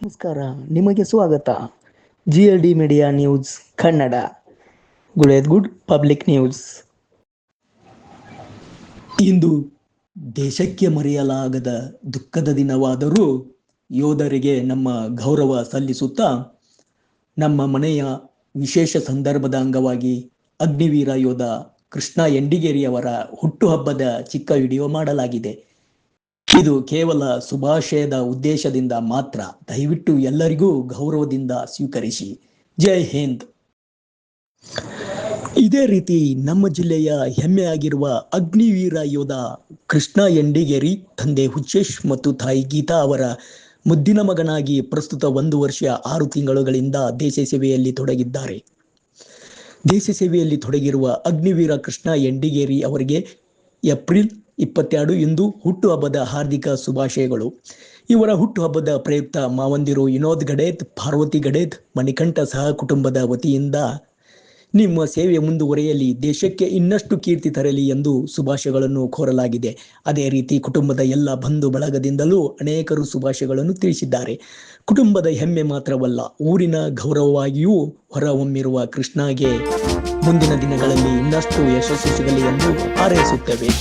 ನಮಸ್ಕಾರ, ನಿಮಗೆ ಸ್ವಾಗತ. GLD media news Kannada. Good public news. ಇಂದು ದೇಶಕ್ಕೆ ಮರೆಯಲಾಗದ ದುಃಖದ ದಿನವಾದರೂ ಯೋಧರಿಗೆ ನಮ್ಮ ಗೌರವ ಸಲ್ಲಿಸುತ್ತಾ ನಮ್ಮ ಮನೆಯ ವಿಶೇಷ ಸಂದರ್ಭದ ಅಂಗವಾಗಿ ಅಗ್ನಿವೀರ ಯೋಧ ಕೃಷ್ಣ ಯಂಡಿಗೇರಿ ಅವರ ಹುಟ್ಟುಹಬ್ಬದ ಚಿಕ್ಕ ವಿಡಿಯೋ ಮಾಡಲಾಗಿದೆ. ಇದು ಕೇವಲ ಶುಭಾಶಯದ ಉದ್ದೇಶದಿಂದ ಮಾತ್ರ. ದಯವಿಟ್ಟು ಎಲ್ಲರಿಗೂ ಗೌರವದಿಂದ ಸ್ವೀಕರಿಸಿ. ಜೈ ಹಿಂದ್. ಇದೇ ರೀತಿ ನಮ್ಮ ಜಿಲ್ಲೆಯ ಹೆಮ್ಮೆಯಾಗಿರುವ ಅಗ್ನಿವೀರ ಯೋಧ ಕೃಷ್ಣ ಯಂಡಿಗೇರಿ ತಂದೆ ಹುಚ್ಚೇಶ್ ಮತ್ತು ತಾಯಿ ಗೀತಾ ಅವರ ಮುದ್ದಿನ ಮಗನಾಗಿ ಪ್ರಸ್ತುತ 1 ವರ್ಷ 6 ತಿಂಗಳುಗಳಿಂದ ದೇಶ ಸೇವೆಯಲ್ಲಿ ತೊಡಗಿದ್ದಾರೆ. ದೇಶ ಸೇವೆಯಲ್ಲಿ ತೊಡಗಿರುವ ಅಗ್ನಿವೀರ ಕೃಷ್ಣ ಯಂಡಿಗೇರಿ ಅವರಿಗೆ ಏಪ್ರಿಲ್ 22 ಇಂದು ಹುಟ್ಟುಹಬ್ಬದ ಹಾರ್ದಿಕ ಶುಭಾಶಯಗಳು. ಇವರ ಹುಟ್ಟುಹಬ್ಬದ ಪ್ರಯುಕ್ತ ಮಾವಂದಿರು ವಿನೋದ್ ಗಡೇತ್, ಪಾರ್ವತಿ ಗಡೇತ್, ಮಣಿಕಂಠ ಸಹ ಕುಟುಂಬದ ವತಿಯಿಂದ ನಿಮ್ಮ ಸೇವೆ ಮುಂದುವರೆಯಲಿ, ದೇಶಕ್ಕೆ ಇನ್ನಷ್ಟು ಕೀರ್ತಿ ತರಲಿ ಎಂದು ಶುಭಾಶಯಗಳನ್ನು ಕೋರಲಾಗಿದೆ. ಅದೇ ರೀತಿ ಕುಟುಂಬದ ಎಲ್ಲ ಬಂಧು ಬಳಗದಿಂದಲೂ ಅನೇಕರು ಶುಭಾಶಯಗಳನ್ನು ತಿಳಿಸಿದ್ದಾರೆ. ಕುಟುಂಬದ ಹೆಮ್ಮೆ ಮಾತ್ರವಲ್ಲ, ಊರಿನ ಗೌರವವಾಗಿಯೂ ಹೊರಹೊಮ್ಮಿರುವ ಕೃಷ್ಣಗೆ ಮುಂದಿನ ದಿನಗಳಲ್ಲಿ ಇನ್ನಷ್ಟು ಯಶಸ್ಸು ಸಿಗಲಿ ಎಂದು ಹಾರೈಸುತ್ತೇವೆ.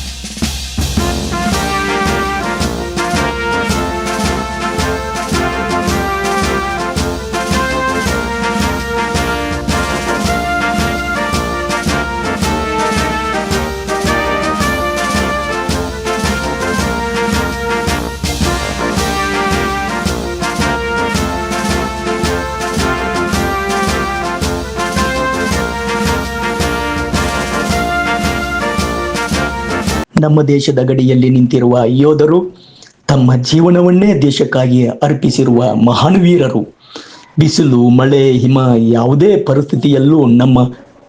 ನಮ್ಮ ದೇಶದ ಗಡಿಯಲ್ಲಿ ನಿಂತಿರುವ ಯೋಧರು ತಮ್ಮ ಜೀವನವನ್ನೇ ದೇಶಕ್ಕಾಗಿ ಅರ್ಪಿಸಿರುವ ಮಹಾನ್ ವೀರರು. ಬಿಸಿಲು, ಮಳೆ, ಹಿಮ ಯಾವುದೇ ಪರಿಸ್ಥಿತಿಯಲ್ಲೂ ನಮ್ಮ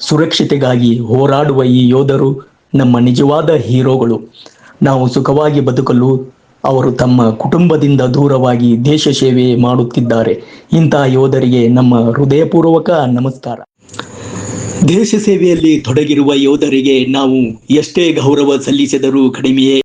ಸುರಕ್ಷತೆಗಾಗಿ ಹೋರಾಡುವ ಈ ಯೋಧರು ನಮ್ಮ ನಿಜವಾದ ಹೀರೋಗಳು. ನಾವು ಸುಖವಾಗಿ ಬದುಕಲು ಅವರು ತಮ್ಮ ಕುಟುಂಬದಿಂದ ದೂರವಾಗಿ ದೇಶ ಸೇವೆ ಮಾಡುತ್ತಿದ್ದಾರೆ. ಇಂತಹ ಯೋಧರಿಗೆ ನಮ್ಮ ಹೃದಯಪೂರ್ವಕ ನಮಸ್ಕಾರ. ದೇಶ ಸೇವೆಯಲ್ಲಿ ತೊಡಗಿರುವ ಯೋಧರಿಗೆ ನಾವು ಎಷ್ಟೇ ಗೌರವ ಸಲ್ಲಿಸಿದರೂ ಕಡಿಮೆಯೇ.